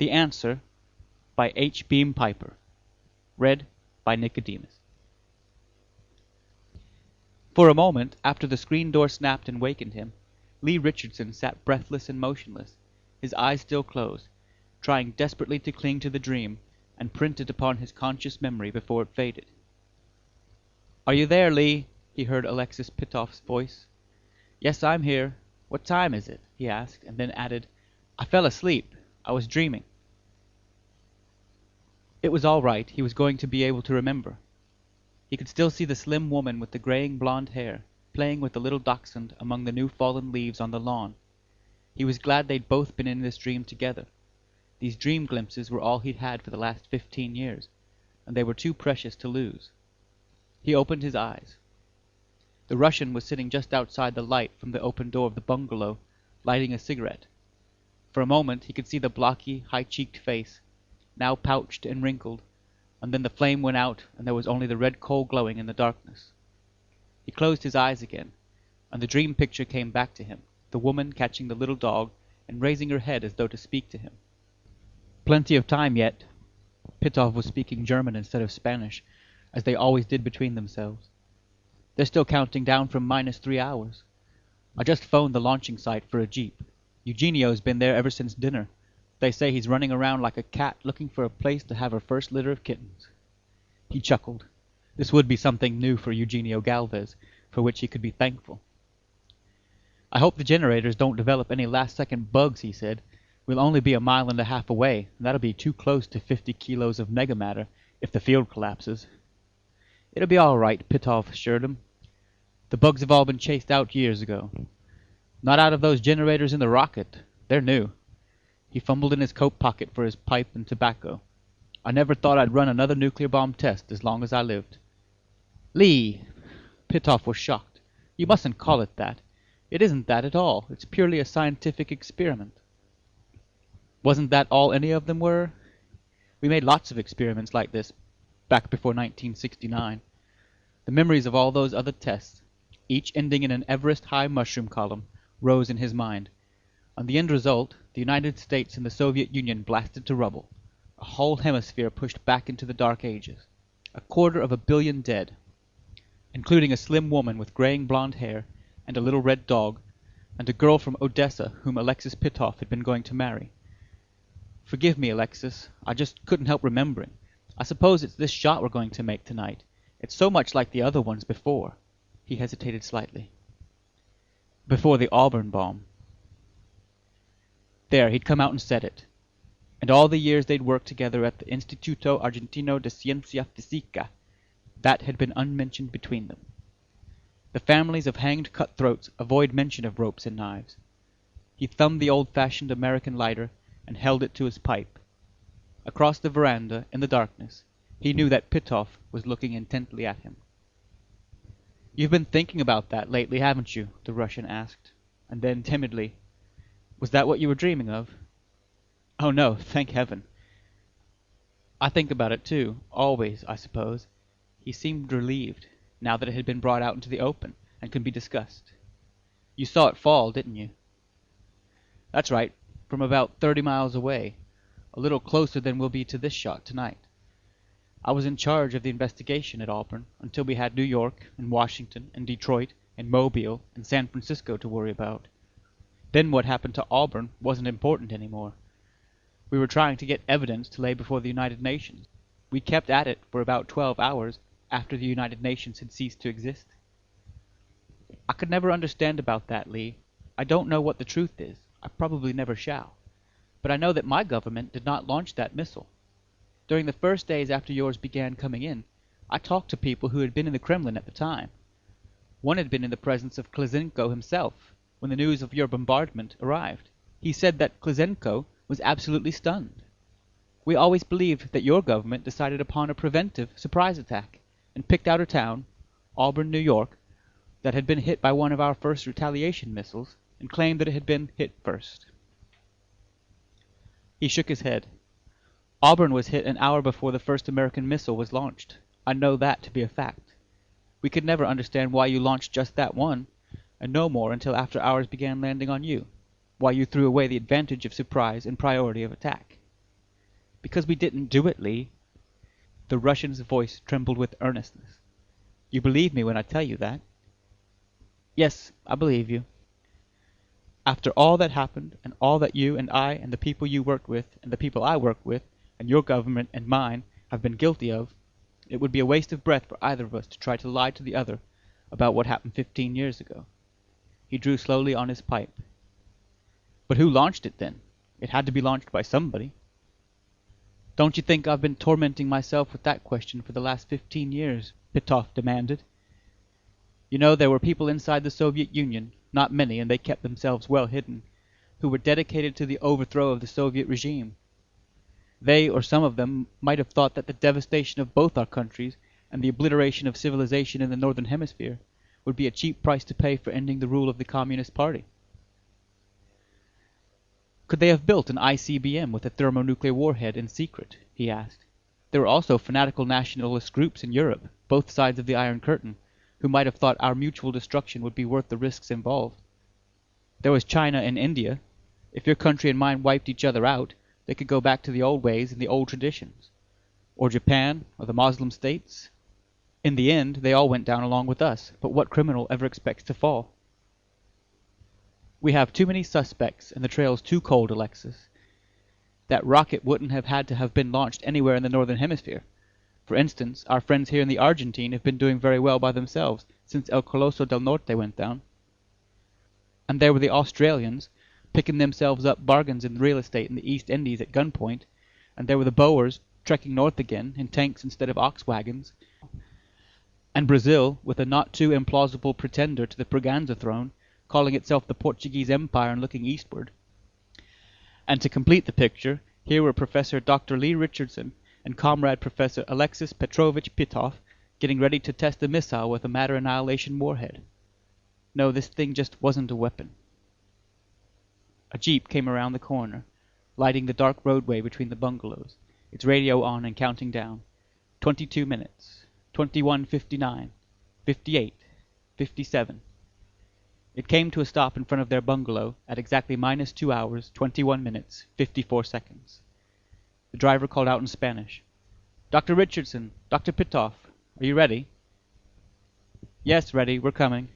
The Answer by H. Beam Piper. Read by Nicodemus. For a moment, after the screen door snapped and wakened him, Lee Richardson sat breathless and motionless, his eyes still closed, trying desperately to cling to the dream and print it upon his conscious memory before it faded. "Are you there, Lee?" he heard Alexis Pitoff's voice. "Yes, I'm here. What time is it?" he asked, and then added, "I fell asleep. I was dreaming." It was all right. He was going to be able to remember. He could still see the slim woman with the graying blonde hair, playing with the little dachshund among the new fallen leaves on the lawn. He was glad they'd both been in this dream together. These dream glimpses were all he'd had for the last 15 years, and they were too precious to lose. He opened his eyes. The Russian was sitting just outside the light from the open door of the bungalow, lighting a cigarette. For a moment he could see the blocky, high-cheeked face, now pouched and wrinkled, and then the flame went out and there was only the red coal glowing in the darkness. He closed his eyes again, and the dream picture came back to him, the woman catching the little dog and raising her head as though to speak to him. Plenty of time yet. Pitoff was speaking German instead of Spanish, as they always did between themselves. They're still counting down from -3 hours. I just phoned the launching site for a jeep. Eugenio's been there ever since dinner. They say he's running around like a cat looking for a place to have her first litter of kittens. He chuckled. This would be something new for Eugenio Galvez, for which he could be thankful. "I hope the generators don't develop any last-second bugs," he said. "We'll only be 1.5 miles away, and that'll be too close to 50 kilos of megamatter if the field collapses." "It'll be all right," Pitoff assured him. "The bugs have all been chased out years ago. Not out of those generators in the rocket. They're new." He fumbled in his coat pocket for his pipe and tobacco. "I never thought I'd run another nuclear bomb test as long as I lived." "Lee!" Pitoff was shocked. "You mustn't call it that. It isn't that at all. It's purely a scientific experiment." "Wasn't that all any of them were? We made lots of experiments like this back before 1969. The memories of all those other tests, each ending in an Everest high mushroom column, rose in his mind. And the end result, the United States and the Soviet Union blasted to rubble. A whole hemisphere pushed back into the Dark Ages. 250 million dead, including a slim woman with graying blonde hair, and a little red dog, and a girl from Odessa whom Alexis Pitoff had been going to marry. Forgive me, Alexis. I just couldn't help remembering. I suppose it's this shot we're going to make tonight. It's so much like the other ones before." He hesitated slightly. "Before the Auburn bomb." There, he'd come out and said it. And all the years they'd worked together at the Instituto Argentino de Ciencia Física, that had been unmentioned between them. The families of hanged cutthroats avoid mention of ropes and knives. He thumbed the old-fashioned American lighter and held it to his pipe. Across the veranda, in the darkness, he knew that Pitoff was looking intently at him. "You've been thinking about that lately, haven't you?" the Russian asked, and then timidly, "Was that what you were dreaming of?" "Oh no, thank heaven." "I think about it too, always, I suppose." He seemed relieved, now that it had been brought out into the open, and could be discussed. "You saw it fall, didn't you?" "That's right, from about 30 miles away, a little closer than we'll be to this shot tonight. I was in charge of the investigation at Auburn until we had New York and Washington and Detroit and Mobile and San Francisco to worry about. Then what happened to Auburn wasn't important anymore. We were trying to get evidence to lay before the United Nations. We kept at it for about 12 hours after the United Nations had ceased to exist. I could never understand about that, Lee. I don't know what the truth is. I probably never shall. But I know that my government did not launch that missile. During the first days after yours began coming in, I talked to people who had been in the Kremlin at the time. One had been in the presence of Klizenko himself when the news of your bombardment arrived. He said that Klizenko was absolutely stunned. We always believed that your government decided upon a preventive surprise attack and picked out a town, Auburn, New York, that had been hit by one of our first retaliation missiles and claimed that it had been hit first." He shook his head. "Auburn was hit an hour before the first American missile was launched. I know that to be a fact. We could never understand why you launched just that one, and no more until after ours began landing on you, why you threw away the advantage of surprise and priority of attack. Because we didn't do it, Lee." The Russian's voice trembled with earnestness. "You believe me when I tell you that?" "Yes, I believe you." "After all that happened, and all that you and I and the people you worked with and the people I worked with and your government and mine have been guilty of, it would be a waste of breath for either of us to try to lie to the other about what happened 15 years ago." He drew slowly on his pipe. "But who launched it then? It had to be launched by somebody." "Don't you think I've been tormenting myself with that question for the last 15 years?" Pitoff demanded. "You know there were people inside the Soviet Union, not many and they kept themselves well hidden, who were dedicated to the overthrow of the Soviet regime. They, or some of them, might have thought that the devastation of both our countries and the obliteration of civilization in the Northern Hemisphere would be a cheap price to pay for ending the rule of the Communist Party." "Could they have built an ICBM with a thermonuclear warhead in secret?" he asked. "There were also fanatical nationalist groups in Europe, both sides of the Iron Curtain, who might have thought our mutual destruction would be worth the risks involved. There was China and India. If your country and mine wiped each other out, they could go back to the old ways and the old traditions. Or Japan, or the Moslem states. In the end, they all went down along with us, but what criminal ever expects to fall?" "We have too many suspects, and the trail's too cold, Alexis. That rocket wouldn't have had to have been launched anywhere in the Northern Hemisphere. For instance, our friends here in the Argentine have been doing very well by themselves since El Coloso del Norte went down. And there were the Australians, picking themselves up bargains in real estate in the East Indies at gunpoint, and there were the Boers trekking north again in tanks instead of ox wagons, and Brazil, with a not too implausible pretender to the Braganza throne, calling itself the Portuguese Empire and looking eastward. And to complete the picture, here were Professor Dr. Lee Richardson and Comrade Professor Alexis Petrovich Pitoff getting ready to test a missile with a matter annihilation warhead. No, this thing just wasn't a weapon." A jeep came around the corner, lighting the dark roadway between the bungalows, its radio on and counting down. 22 minutes. 21:59. 58. 57. It came to a stop in front of their bungalow at exactly -2 hours, 21 minutes, 54 seconds. The driver called out in Spanish, "Dr. Richardson, Dr. Pitoff, are you ready?" "Yes, ready, we're coming."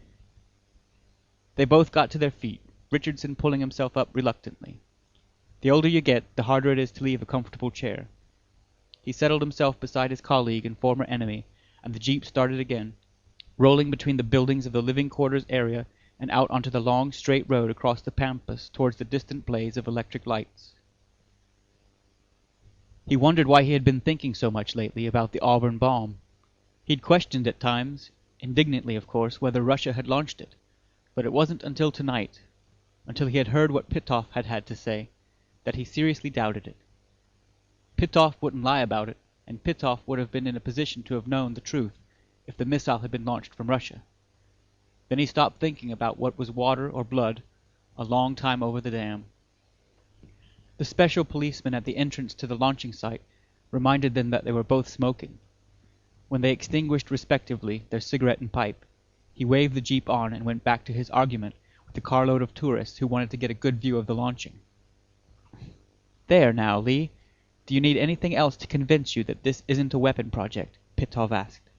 They both got to their feet, Richardson pulling himself up reluctantly. The older you get, the harder it is to leave a comfortable chair. He settled himself beside his colleague and former enemy, and the jeep started again, rolling between the buildings of the living quarters area and out onto the long, straight road across the pampas towards the distant blaze of electric lights. He wondered why he had been thinking so much lately about the Auburn bomb. He'd questioned at times, indignantly of course, whether Russia had launched it, but it wasn't until tonight, until he had heard what Pitoff had to say, that he seriously doubted it. Pitoff wouldn't lie about it, and Pitoff would have been in a position to have known the truth if the missile had been launched from Russia. Then he stopped thinking about what was water or blood a long time over the dam. The special policeman at the entrance to the launching site reminded them that they were both smoking. When they extinguished respectively their cigarette and pipe, he waved the jeep on and went back to his argument with the carload of tourists who wanted to get a good view of the launching. "There now, Lee, do you need anything else to convince you that this isn't a weapon project?" Pitoff asked.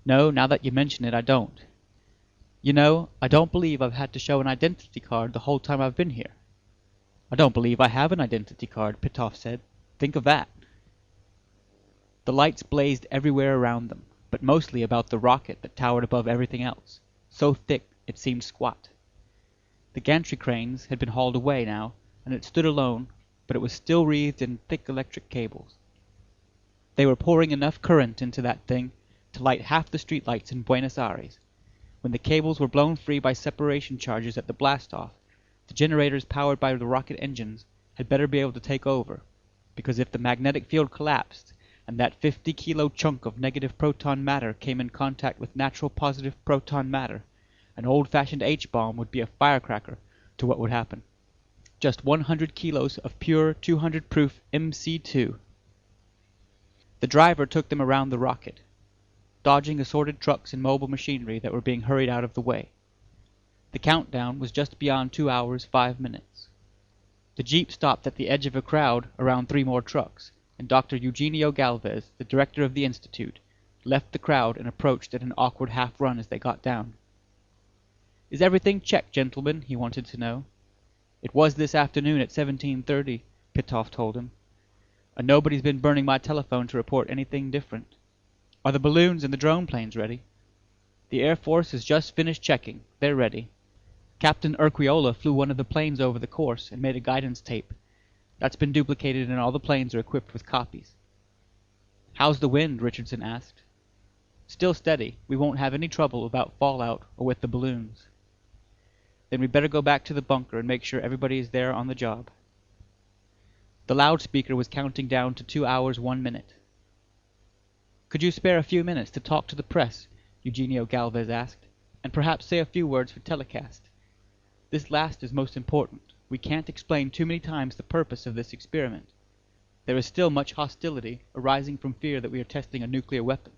"No, now that you mention it, I don't. You know, I don't believe I've had to show an identity card the whole time I've been here." "I don't believe I have an identity card," Pitoff said. "Think of that." The lights blazed everywhere around them, but mostly about the rocket that towered above everything else, so thick it seemed squat. The gantry cranes had been hauled away now, and it stood alone, but it was still wreathed in thick electric cables. They were pouring enough current into that thing to light half the streetlights in Buenos Aires. When the cables were blown free by separation charges at the blast-off, the generators powered by the rocket engines had better be able to take over, because if the magnetic field collapsed and that 50-kilo chunk of negative proton matter came in contact with natural positive proton matter, an old-fashioned H-bomb would be a firecracker to what would happen. Just 100 kilos of pure 200-proof MC2. The driver took them around the rocket, dodging assorted trucks and mobile machinery that were being hurried out of the way. The countdown was just beyond 2 hours, 5 minutes. The jeep stopped at the edge of a crowd around 3 more trucks, and Dr. Eugenio Galvez, the director of the institute, left the crowd and approached at an awkward half-run as they got down. "Is everything checked, gentlemen?" he wanted to know. "It was this afternoon at 17:30, Pitoff told him. "And nobody's been burning my telephone to report anything different. Are the balloons and the drone planes ready?" "The Air Force has just finished checking. They're ready. Captain Urquiola flew one of the planes over the course and made a guidance tape. That's been duplicated and all the planes are equipped with copies." "How's the wind?" Richardson asked. "Still steady. We won't have any trouble about fallout or with the balloons." "Then we'd better go back to the bunker and make sure everybody is there on the job." The loudspeaker was counting down to 2 hours 1 minute. "Could you spare a few minutes to talk to the press?" Eugenio Galvez asked, "and perhaps say a few words for telecast? This last is most important. We can't explain too many times the purpose of this experiment. There is still much hostility arising from fear that we are testing a nuclear weapon."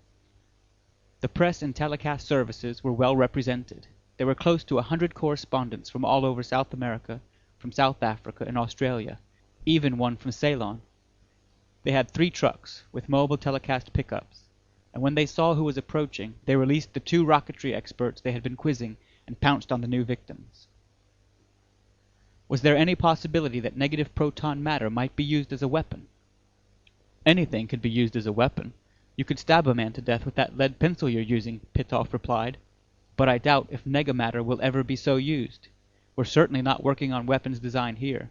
The press and telecast services were well represented. There were close to 100 correspondents from all over South America, from South Africa and Australia, even one from Ceylon. They had 3 trucks, with mobile telecast pickups, and when they saw who was approaching, they released the 2 rocketry experts they had been quizzing and pounced on the new victims. Was there any possibility that negative proton matter might be used as a weapon? "Anything could be used as a weapon. You could stab a man to death with that lead pencil you're using," Pitoff replied. "But I doubt if negamatter will ever be so used. We're certainly not working on weapons design here.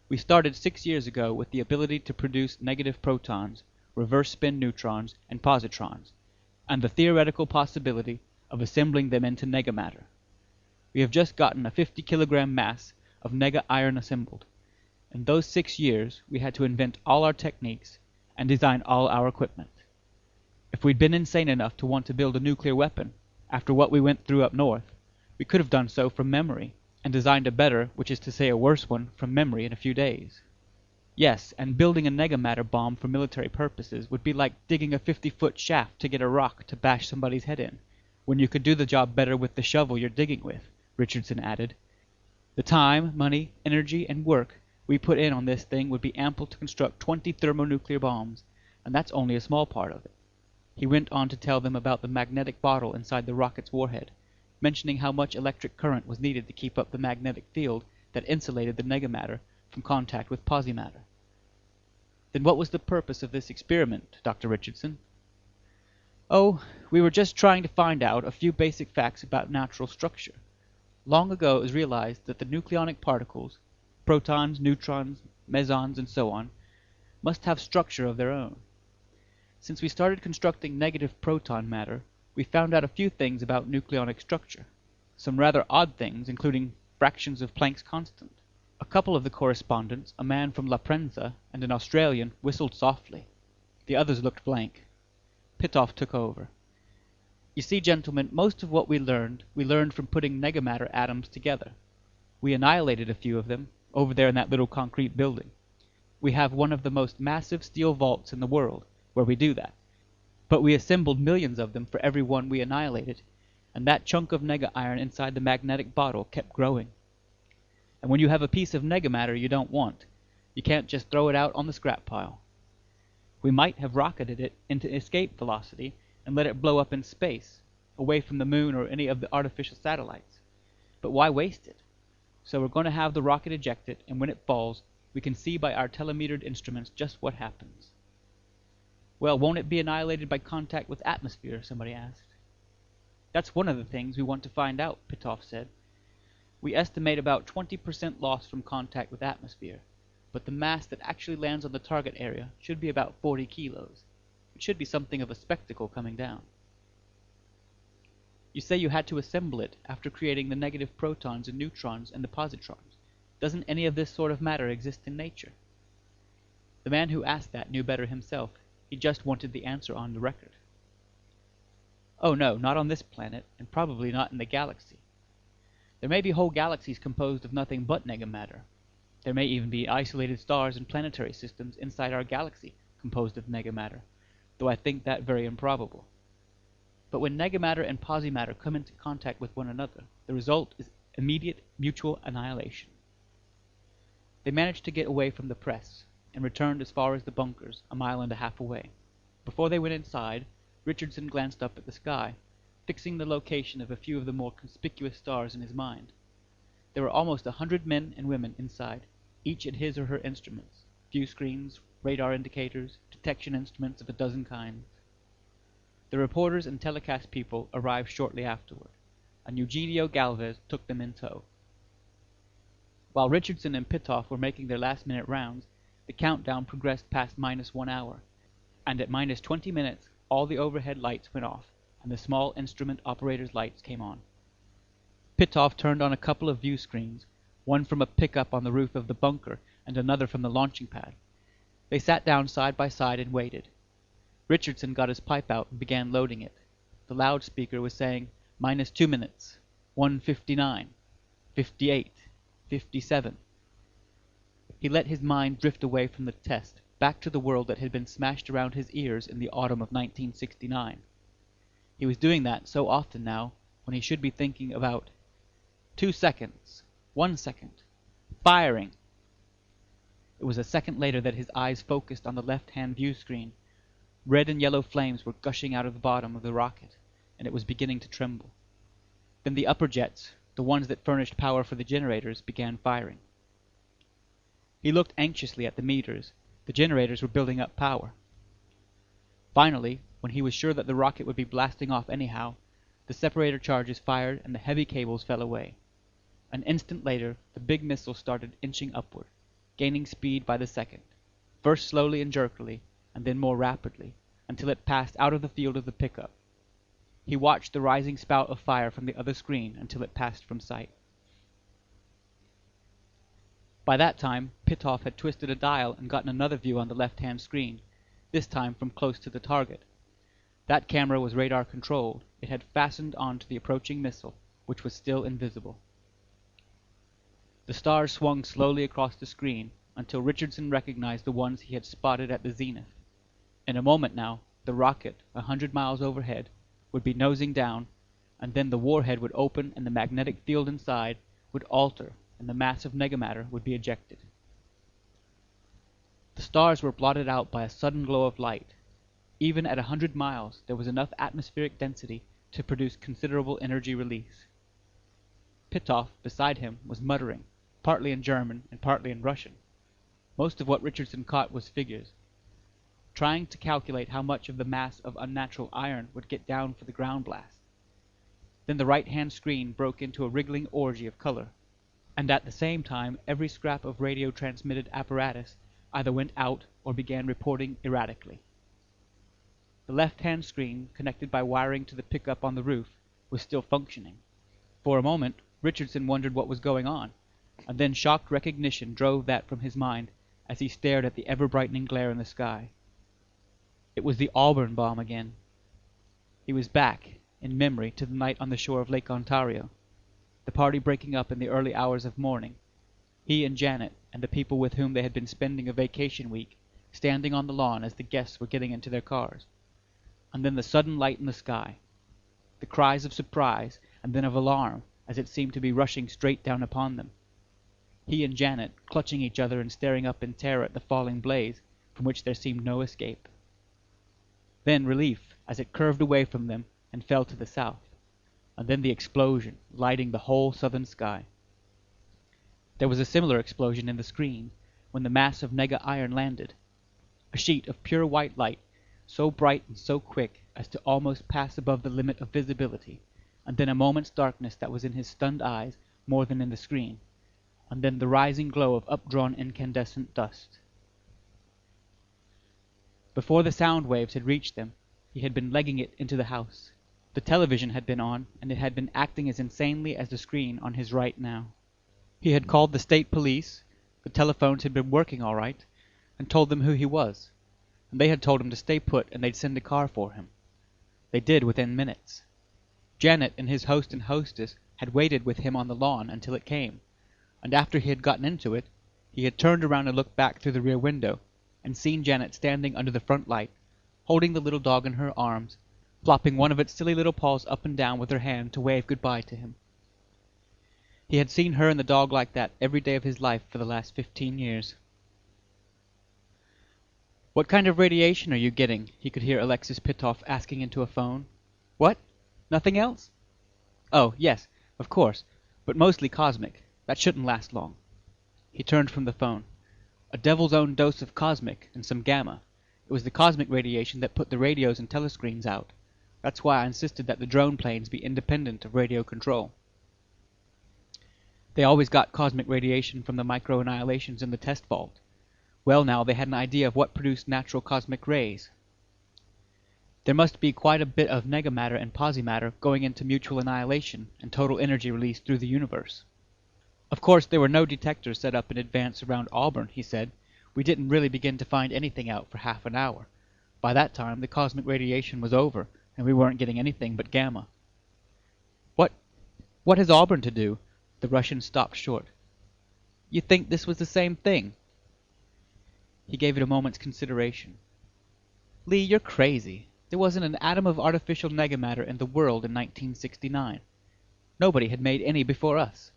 We started 6 years ago with the ability to produce negative protons, reverse spin neutrons, and positrons, and the theoretical possibility of assembling them into negamatter. We have just gotten a 50-kilogram mass of nega iron assembled. In those 6 years we had to invent all our techniques and design all our equipment. If we'd been insane enough to want to build a nuclear weapon, after what we went through up north, we could have done so from memory, and designed a better, which is to say a worse one, from memory in a few days. Yes, and building a negamatter bomb for military purposes would be like digging a 50-foot shaft to get a rock to bash somebody's head in, when you could do the job better with the shovel you're digging with," Richardson added. "The time, money, energy, and work we put in on this thing would be ample to construct 20 thermonuclear bombs, and that's only a small part of it." He went on to tell them about the magnetic bottle inside the rocket's warhead, mentioning how much electric current was needed to keep up the magnetic field that insulated the negamatter from contact with posimatter. "Then what was the purpose of this experiment, Dr. Richardson?" "Oh, we were just trying to find out a few basic facts about natural structure. Long ago it was realized that the nucleonic particles, protons, neutrons, mesons, and so on, must have structure of their own. Since we started constructing negative proton matter, we found out a few things about nucleonic structure. Some rather odd things, including fractions of Planck's constant." A couple of the correspondents, a man from La Prensa and an Australian, whistled softly. The others looked blank. Pitoff took over. "You see, gentlemen, most of what we learned from putting negamatter atoms together. We annihilated a few of them, over there in that little concrete building. We have one of the most massive steel vaults in the world, where we do that. But we assembled millions of them for every one we annihilated, and that chunk of nega iron inside the magnetic bottle kept growing. And when you have a piece of negamatter you don't want, you can't just throw it out on the scrap pile. We might have rocketed it into escape velocity and let it blow up in space, away from the moon or any of the artificial satellites. But why waste it? So we're going to have the rocket eject it, and when it falls, we can see by our telemetered instruments just what happens." "Well, won't it be annihilated by contact with atmosphere?" somebody asked. "That's one of the things we want to find out," Pitoff said. "We estimate about 20% loss from contact with atmosphere, but the mass that actually lands on the target area should be about 40 kilos. It should be something of a spectacle coming down." "You say you had to assemble it after creating the negative protons and neutrons and the positrons. Doesn't any of this sort of matter exist in nature?" The man who asked that knew better himself. He just wanted the answer on the record. "Oh no, not on this planet, and probably not in the galaxy. There may be whole galaxies composed of nothing but negamatter. There may even be isolated stars and planetary systems inside our galaxy composed of negamatter, though I think that very improbable. But when negamatter and posimatter come into contact with one another, the result is immediate mutual annihilation." They managed to get away from the press, and returned as far as the bunkers, a mile and a half away. Before they went inside, Richardson glanced up at the sky, fixing the location of a few of the more conspicuous stars in his mind. There were almost 100 men and women inside, each at his or her instruments, view screens, radar indicators, detection instruments of a dozen kinds. The reporters and telecast people arrived shortly afterward, and Eugenio Galvez took them in tow. While Richardson and Pitoff were making their last-minute rounds, the countdown progressed past -1 hour, and at -20 minutes all the overhead lights went off, and the small instrument operator's lights came on. Pitoff turned on a couple of view screens, one from a pickup on the roof of the bunker and another from the launching pad. They sat down side by side and waited. Richardson got his pipe out and began loading it. The loudspeaker was saying, "-2 minutes, 1:59, 58, 57. He let his mind drift away from the test, back to the world that had been smashed around his ears in the autumn of 1969. He was doing that so often now, when he should be thinking about 2 seconds, 1 second, firing. It was a second later that his eyes focused on the left-hand view screen. Red and yellow flames were gushing out of the bottom of the rocket, and it was beginning to tremble. Then the upper jets, the ones that furnished power for the generators, began firing. He looked anxiously at the meters. The generators were building up power. Finally, when he was sure that the rocket would be blasting off anyhow, the separator charges fired and the heavy cables fell away. An instant later, the big missile started inching upward, gaining speed by the second, first slowly and jerkily, and then more rapidly, until it passed out of the field of the pickup. He watched the rising spout of fire from the other screen until it passed from sight. By that time, Pitoff had twisted a dial and gotten another view on the left-hand screen, this time from close to the target. That camera was radar-controlled. It had fastened onto the approaching missile, which was still invisible. The stars swung slowly across the screen until Richardson recognized the ones he had spotted at the zenith. In a moment now, the rocket, 100 miles overhead, would be nosing down, and then the warhead would open and the magnetic field inside would alter and the mass of negamatter would be ejected. The stars were blotted out by a sudden glow of light. Even at 100 miles, there was enough atmospheric density to produce considerable energy release. Pitoff, beside him, was muttering, partly in German and partly in Russian. Most of what Richardson caught was figures. Trying to calculate how much of the mass of unnatural iron would get down for the ground blast. Then the right-hand screen broke into a wriggling orgy of color, and at the same time every scrap of radio-transmitted apparatus either went out or began reporting erratically. The left-hand screen, connected by wiring to the pickup on the roof, was still functioning. For a moment, Richardson wondered what was going on, and then shocked recognition drove that from his mind as he stared at the ever-brightening glare in the sky. It was the Auburn bomb again. He was back, in memory, to the night on the shore of Lake Ontario, the party breaking up in the early hours of morning, he and Janet and the people with whom they had been spending a vacation week standing on the lawn as the guests were getting into their cars. And then the sudden light in the sky, the cries of surprise and then of alarm as it seemed to be rushing straight down upon them. He and Janet clutching each other and staring up in terror at the falling blaze from which there seemed no escape. Then relief as it curved away from them and fell to the south, and then the explosion lighting the whole southern sky. There was a similar explosion in the screen when the mass of nega iron landed, a sheet of pure white light, so bright and so quick as to almost pass above the limit of visibility, and then a moment's darkness that was in his stunned eyes more than in the screen, and then the rising glow of updrawn incandescent dust. Before the sound waves had reached them, he had been legging it into the house. The television had been on, and it had been acting as insanely as the screen on his right now. He had called the state police, the telephones had been working all right, and told them who he was, and they had told him to stay put and they'd send a car for him. They did within minutes. Janet and his host and hostess had waited with him on the lawn until it came, and after he had gotten into it, he had turned around and looked back through the rear window, and seen Janet standing under the front light, holding the little dog in her arms, flopping one of its silly little paws up and down with her hand to wave goodbye to him. He had seen her and the dog like that every day of his life for the last 15 years. "What kind of radiation are you getting?" he could hear Alexis Pitoff asking into a phone. "What? Nothing else?" "Oh, yes, of course, but mostly cosmic. That shouldn't last long." He turned from the phone. "A devil's own dose of cosmic and some gamma. It was the cosmic radiation that put the radios and telescreens out. That's why I insisted that the drone planes be independent of radio control. They always got cosmic radiation from the micro-annihilations in the test vault. Well now, they had an idea of what produced natural cosmic rays. There must be quite a bit of negamatter and posimatter going into mutual annihilation and total energy release through the universe. Of course, there were no detectors set up in advance around Auburn, he said. We didn't really begin to find anything out for half an hour. By that time, the cosmic radiation was over, and we weren't getting anything but gamma." What has Auburn to do?" The Russian stopped short. "You think this was the same thing?" He gave it a moment's consideration. "Lee, you're crazy. There wasn't an atom of artificial negamatter in the world in 1969. Nobody had made any before us.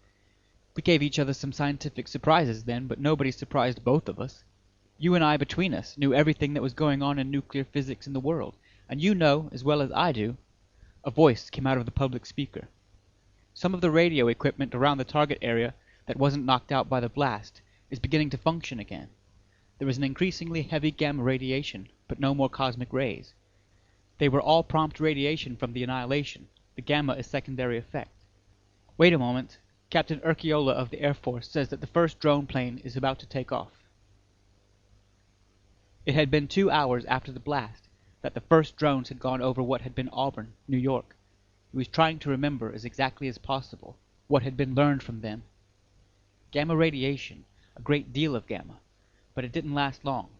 We gave each other some scientific surprises then, but nobody surprised both of us. You and I between us knew everything that was going on in nuclear physics in the world, and you know, as well as I do—" A voice came out of the public speaker. "Some of the radio equipment around the target area that wasn't knocked out by the blast is beginning to function again. There is an increasingly heavy gamma radiation, but no more cosmic rays. They were all prompt radiation from the annihilation. The gamma is secondary effect. Wait a moment. Captain Urquiola of the Air Force says that the first drone plane is about to take off." It had been 2 hours after the blast that the first drones had gone over what had been Auburn, New York. He was trying to remember as exactly as possible what had been learned from them. Gamma radiation, a great deal of gamma, but it didn't last long.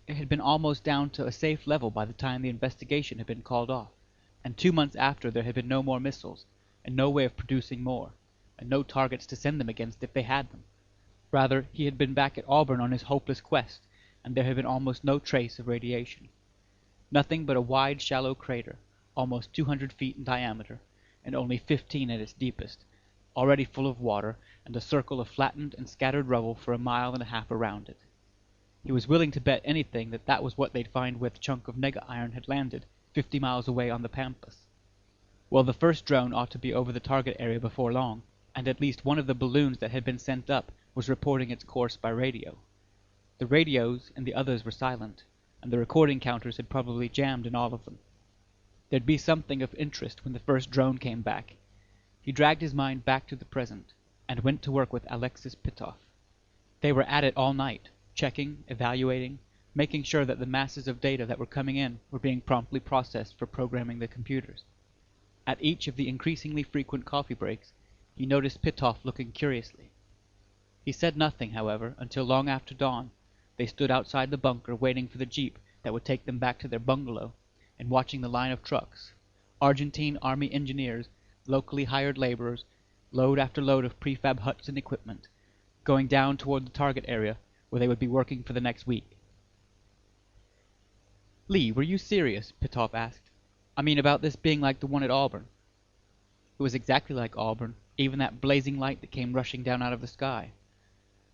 It had been almost down to a safe level by the time the investigation had been called off, and 2 months after there had been no more missiles, and no way of producing more, and no targets to send them against if they had them. Rather, he had been back at Auburn on his hopeless quest, and there had been almost no trace of radiation. Nothing but a wide, shallow crater, almost 200 feet in diameter, and only 15 at its deepest, already full of water, and a circle of flattened and scattered rubble for a mile and a half around it. He was willing to bet anything that that was what they'd find where the chunk of nega-iron had landed, 50 miles away on the pampas. Well, the first drone ought to be over the target area before long, and at least one of the balloons that had been sent up was reporting its course by radio. The radios and the others were silent, and the recording counters had probably jammed in all of them. There'd be something of interest when the first drone came back. He dragged his mind back to the present, and went to work with Alexis Pitoff. They were at it all night, checking, evaluating, making sure that the masses of data that were coming in were being promptly processed for programming the computers. At each of the increasingly frequent coffee breaks, he noticed Pitoff looking curiously. He said nothing, however, until long after dawn. They stood outside the bunker waiting for the jeep that would take them back to their bungalow, and watching the line of trucks, Argentine Army engineers, locally hired laborers, load after load of prefab huts and equipment, going down toward the target area where they would be working for the next week. "Lee, were you serious?" Pitoff asked. "I mean about this being like the one at Auburn." It was exactly like Auburn, even that blazing light that came rushing down out of the sky.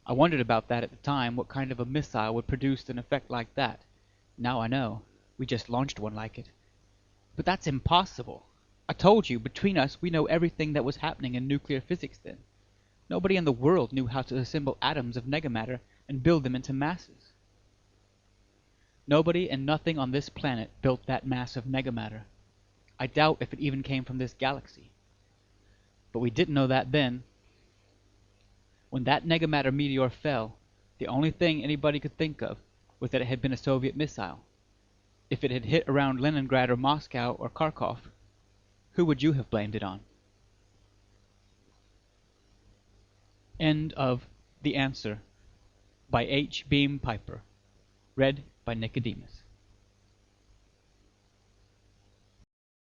I wondered about that at the time, what kind of a missile would produce an effect like that. Now I know. We just launched one like it. But that's impossible. I told you, between us, we know everything that was happening in nuclear physics then. Nobody in the world knew how to assemble atoms of negamatter and build them into masses. Nobody and nothing on this planet built that mass of negamatter. I doubt if it even came from this galaxy. But we didn't know that then. When that negamatter meteor fell, the only thing anybody could think of was that it had been a Soviet missile. If it had hit around Leningrad or Moscow or Kharkov, who would you have blamed it on? End of The Answer by H. Beam Piper. Read by Nicodemus.